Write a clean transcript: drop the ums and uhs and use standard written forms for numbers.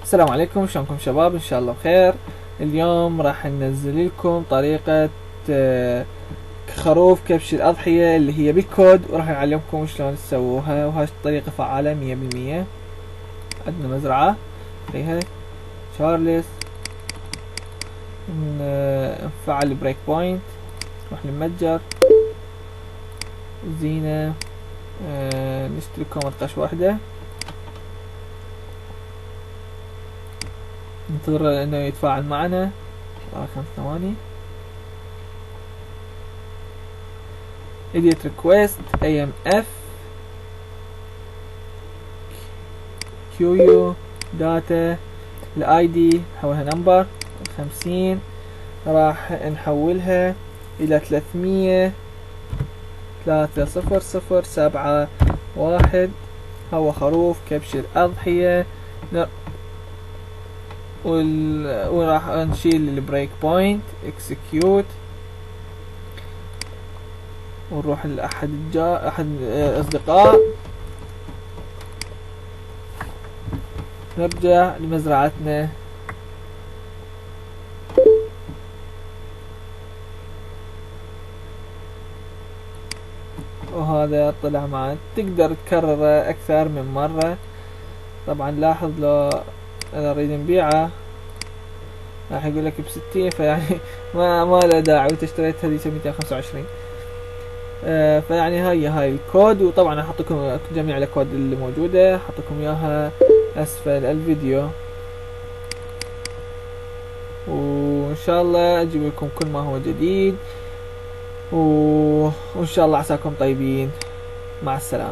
السلام عليكم، شلونكم شباب؟ ان شاء الله بخير. اليوم راح ننزل لكم طريقة خروف كبش الأضحية اللي هي بالكود، وراح نعلمكم شلون تسووها، وهاي الطريقة فعالة 100%. عندنا مزرعة فيها شارلز، نفعل بريك بوينت، نروح للمتجر زينة، نشتري كومة قش واحدة، ننتظر انه يتفاعل معنا 5 ثواني. edit request amf qu data الاي دي نحولها نمبر 50، راح نحولها الى 300 هو خروف كبش الأضحية. وراح نشيل البريك بوينت اكسكيوت، ونروح لأحد أحد أصدقاء، نرجع لمزرعتنا. وهذا طلع معنا، تقدر تكرره أكثر من مرة. طبعا لاحظ لو أنا أريد نبيعه راح يقول لك ب60، فيعني ما له داعي، وانت اشتريت هذه 225. فيعني هاي الكود، وطبعا احط لكم جميع الكود اللي موجوده، احط لكم اياها اسفل الفيديو، وان شاء الله اجيب لكم كل ما هو جديد، وان شاء الله عساكم طيبين. مع السلامه.